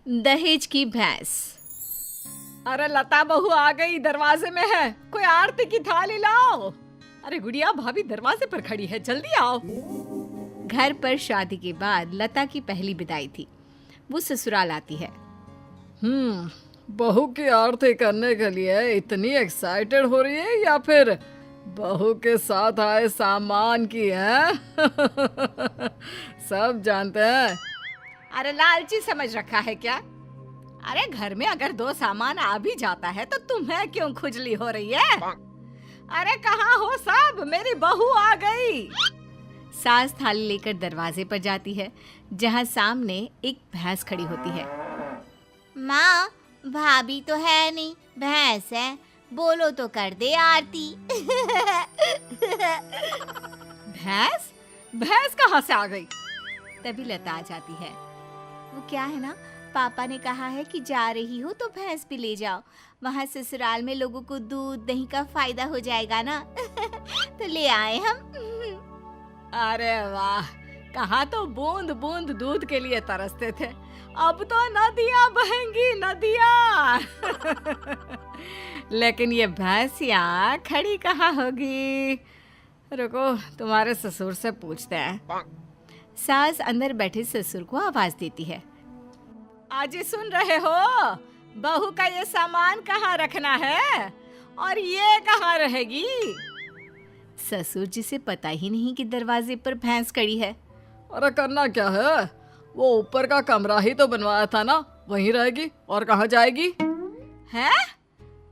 दहेज की भैंस। अरे लता बहू आ गई, दरवाजे में है, कोई आरती की थाली लाओ। अरे गुड़िया भाभी दरवाजे पर खड़ी है, जल्दी आओ। घर पर शादी के बाद लता की पहली विदाई थी। वो ससुराल आती है। बहू की आरती करने के लिए इतनी एक्साइटेड हो रही है या फिर बहू के साथ आए सामान की है? सब जानते हैं। अरे लालची समझ रखा है क्या? अरे घर में अगर दो सामान आ भी जाता है तो तुम्हें क्यों खुजली हो रही है? अरे कहाँ हो सब, मेरी बहू आ गई। सास थाली लेकर दरवाजे पर जाती है, जहाँ सामने एक भैंस खड़ी होती है। माँ, भाभी तो है नहीं, भैंस है, बोलो तो कर दे आरती। भैंस? भैंस कहाँ से आ गई? तभी लता आ जाती है। वो क्या है ना, पापा ने कहा है कि जा रही हो तो भैंस भी ले जाओ, वहाँ ससुराल में लोगों को दूध दही का फायदा हो जाएगा ना। तो ले आए हम। अरे वाह, कहाँ तो बूंद बूंद दूध के लिए तरसते थे, अब तो नदियाँ बहेंगी नदियाँ। लेकिन ये भैंसिया खड़ी कहाँ होगी? रुको, तुम्हारे ससुर से पूछते हैं। सास अंदर बैठे ससुर को आवाज देती है। आज सुन रहे हो, बहू का ये सामान कहाँ रखना है और ये कहाँ रहेगी? ससुर जी से पता ही नहीं कि दरवाजे पर भैंस खड़ी है। अरे करना क्या है, वो ऊपर का कमरा ही तो बनवाया था ना, वहीं रहेगी और कहाँ जाएगी? हैं?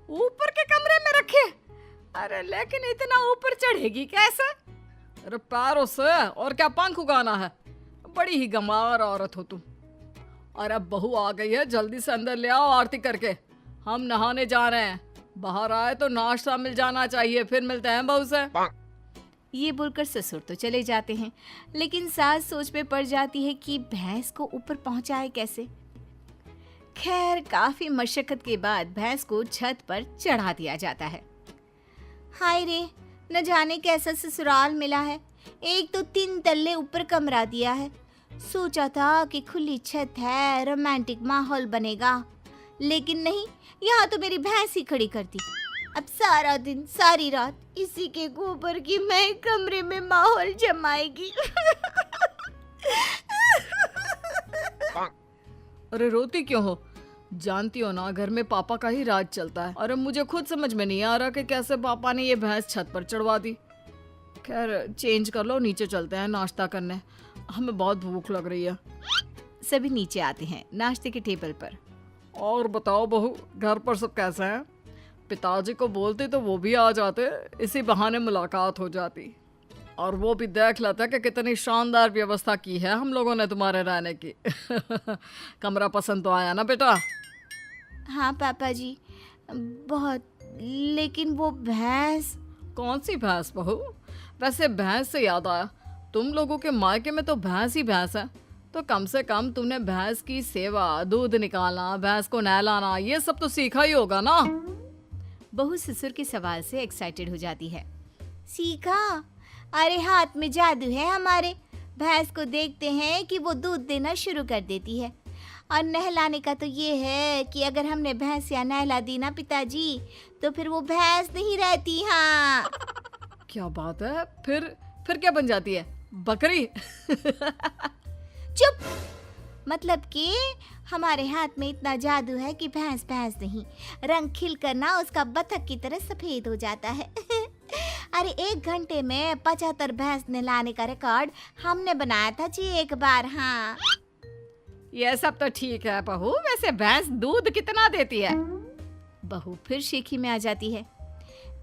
ऊपर के कमरे में रखे? अरे लेकिन इतना ऊपर चढ़ेगी कैसे? अरे पैरों से, और क्या पंख उगाना है? बड़ी ही गंवार औरत हो तुम। और अब बहू आ गई है, जल्दी से अंदर ले आओ आरती करके, हम नहाने जा रहे हैं। बाहर आए तो नाश्ता मिल जाना चाहिए, फिर मिलते हैं बहू से। ये बोलकर ससुर तो चले जाते हैं, लेकिन सास सोच में पड़ जाती है कि भैंस को ऊपर पहुंचाए कैसे। खैर, काफी मशक्कत के बाद भैंस को छत पर चढ़ा दिया जाता है। हाय रे, न जाने कैसा ससुराल मिला है, एक तो 3 तल्ले ऊपर कमरा दिया है। सोचा था कि खुली छत है, रोमांटिक माहौल बनेगा, लेकिन नहीं, यहाँ तो मेरी भैंस ही खड़ी कर दी। अब सारा दिन सारी रात इसी के गोबर की मैं कमरे में माहौल जमाएगी। अरे रोती क्यों हो? जानती हो ना, घर में पापा का ही राज चलता है। और अब मुझे खुद समझ में नहीं आ रहा कि कैसे पापा ने ये भैंस छत पर चढ़वा दी। खैर चेंज कर लो, नीचे चलते हैं नाश्ता करने, हमें बहुत भूख लग रही है। सभी नीचे आते हैं नाश्ते के टेबल पर। और बताओ बहू, घर पर सब कैसे हैं? पिताजी को बोलते तो वो भी आ जाते, इसी बहाने मुलाकात हो जाती, और वो भी देख लेते कि कितनी शानदार व्यवस्था की है हम लोगों ने तुम्हारे रहने की। कमरा पसंद तो आया ना बेटा? हाँ पापा जी, बहुत। लेकिन वो भैंस। कौन सी भैंस बहू? वैसे भैंस से याद आया, तुम लोगों के मायके में तो भैंस ही भैंस है, तो कम से कम तुमने भैंस की सेवा, दूध निकालना, भैंस को नहलाना, ये सब तो सीखा ही होगा ना? बहू ससुर के सवाल से एक्साइटेड हो जाती है। सीखा? अरे हाथ में जादू है हमारे। भैंस को देखते हैं कि वो दूध देना शुरू कर देती है, और नहलाने का तो ये है कि अगर हमने भैंस या नहला दी ना पिताजी, तो फिर वो भैंस नहीं रहती। हाँ। क्या बात है? फिर क्या बन जाती है? बकरी? चुप। मतलब कि हमारे हाथ में इतना जादू है कि भैंस भैंस नहीं, रंग खिल कर ना उसका बतख की तरह सफेद हो जाता है। अरे 1 घंटे में 75 भैंस नहलाने का रिकॉर्ड हमने बनाया था जी एक बार। हाँ, ये सब तो ठीक है बहू, वैसे भैंस दूध कितना देती है? बहू फिर शेखी में आ जाती है।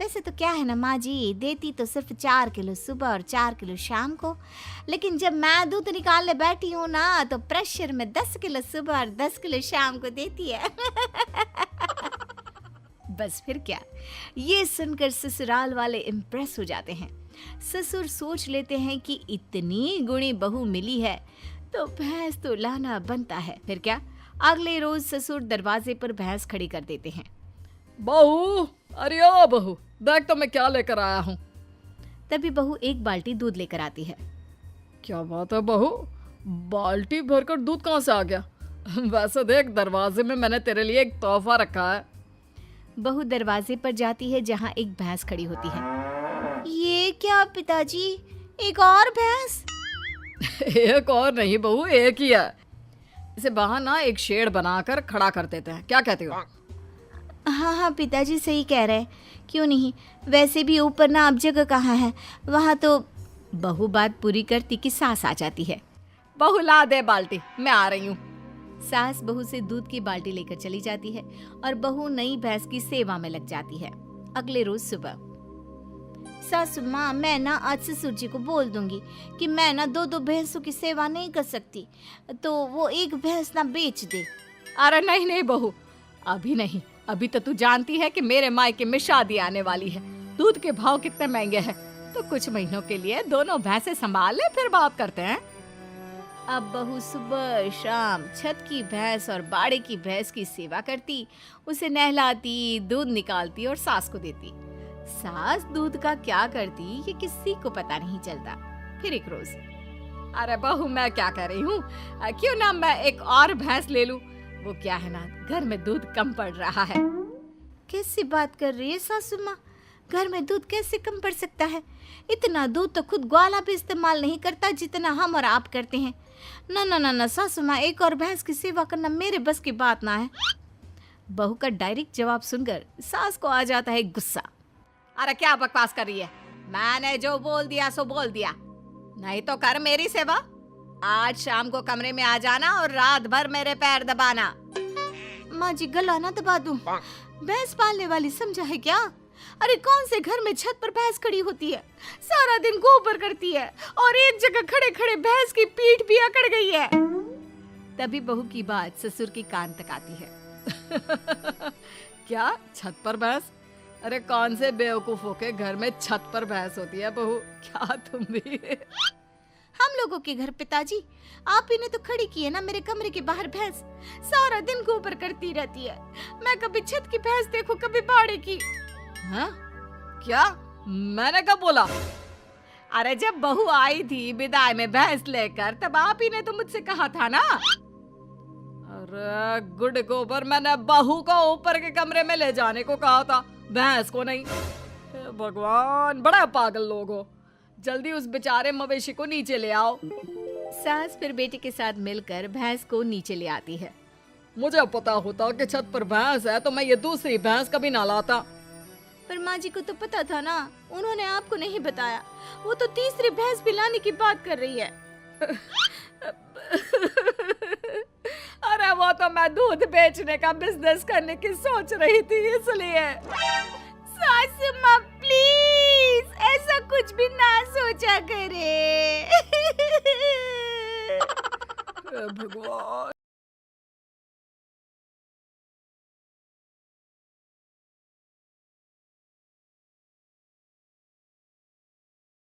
वैसे तो क्या है ना माँ जी, देती तो सिर्फ 4 किलो सुबह और 4 किलो शाम को, लेकिन जब मैं दूध निकालने बैठी हूँ ना, तो प्रेशर में 10 किलो सुबह और 10 किलो शाम को देती है। बस फिर क्या, ये सुनकर ससुराल वाले इम्प्रेस हो जाते हैं। ससुर सोच लेते हैं कि इतनी गुणी बहू मिली है तो भैंस तो लाना बनता है। फिर क्या, अगले रोज ससुर दरवाजे पर भैंस खड़ी कर देते हैं। बहू, अरे ओ बहू, देख तो मैं क्या लेकर आया हूँ। तभी बहू एक बाल्टी दूध लेकर आती है। क्या बात है बहू, बाल्टी भरकर दूध कहाँ से आ गया? वैसे देख, दरवाजे में मैंने तेरे लिए एक तोहफा रखा है। बहू दरवाजे पर जाती है जहाँ एक भैंस खड़ी होती है। ये क्या पिताजी, एक और भैंस? एक और नहीं बहू, एक ही है। इसे बाहर ना एक शेड बनाकर खड़ा कर देते हैं, क्या कहते हो? हाँ हाँ पिताजी सही कह रहे हैं, क्यों नहीं। वैसे भी ऊपर ना अब जगह कहाँ है, वहाँ तो। बहू बात पूरी करती कि सास आ जाती है। बहू ला दे बाल्टी, मैं आ रही हूँ। सास बहू से दूध की बाल्टी लेकर चली जाती है और बहू नई भैंस की सेवा में लग जाती है। अगले रोज सुबह सासू माँ, मैं ना आज ससुर जी को बोल दूंगी कि मैं ना दो दो भैंसों की सेवा नहीं कर सकती, तो वो एक भैंस ना बेच दे। अरे नहीं नहीं बहू, अभी नहीं। अभी तो तू जानती है कि मेरे मायके में शादी आने वाली है। दूध के भाव कितने महंगे हैं, तो कुछ महीनों के लिए दोनों भैंसें संभाल ले, फिर बात करते हैं। अब बहू सुबह शाम छत की भैंस और बाड़े की भैंस की सेवा करती, उसे नहलाती, दूध निकालती और सास को देती। सास दूध का क्या करती ये किसी को पता नहीं चलता। फिर एक रोज, अरे बहू, मैं क्या कर रही हूँ, क्यों ना मैं एक और भैंस ले लूं। वो क्या है ना, घर में दूध कम पड़ रहा है। कैसी बात कर रही है सासू माँ, घर में दूध कैसे कम पड़ सकता है? इतना दूध तो खुद ग्वाला भी इस्तेमाल नहीं करता जितना हम और आप करते हैं। ना ना ना ना सासू माँ, एक और भैंस की सेवा करना मेरे बस की बात ना है। बहू का डायरेक्ट जवाब सुनकर सास को आ जाता है गुस्सा। अरे क्या बकवास कर रही है, मैंने जो बोल दिया सो बोल दिया। नहीं तो कर मेरी सेवा। आज शाम को कमरे में आ जाना और रात भर मेरे पैर दबाना। माँ जी, गला ना दबा दूं। भैंस पालने वाली समझा है क्या? अरे कौन से घर में छत पर भैंस खड़ी होती है, सारा दिन गोबर करती है और एक जगह खड़े खड़े भैंस की पीठ भी अकड़ गई है। तभी बहू की बात ससुर के कान तक आती है। क्या छत पर भैंस? अरे कौन से बेवकूफों के घर में छत पर भैंस होती है बहू, क्या तुम भी? हम लोगों के घर पिताजी, आप ही ने तो खड़ी की है ना मेरे कमरे के बाहर भैंस। सारा दिन गोबर करती रहती है। मैं कभी छत की भैंस देखूं, कभी बाड़े की। हाँ? क्या? मैंने कब बोला? अरे जब बहू आई थी विदाई में भैंस लेकर, तब आप ही ने तो मुझसे कहा था ना। अरे गुड गोबर, मैंने बहू को ऊपर के कमरे में ले जाने को कहा था, भैंस को नहीं। हे भगवान, बड़ा पागल लोग हो। जल्दी उस बेचारे मवेशी को नीचे ले आओ। सास फिर बेटे के साथ मिलकर भैंस को नीचे ले आती है। मुझे पता होता कि छत पर भैंस है तो मैं ये दूसरी भैंस कभी ना लाता। पर माँ जी को तो पता था ना, उन्होंने आपको नहीं बताया। वो तो तीसरी भैंस भी लाने की बात कर रही है। अरे वो तो मैं दूध बेचने का बिजनेस करने की सोच रही थी, इसलिए। सासू माँ प्लीज ऐसा कुछ भी ना सोचा करे। भगवान।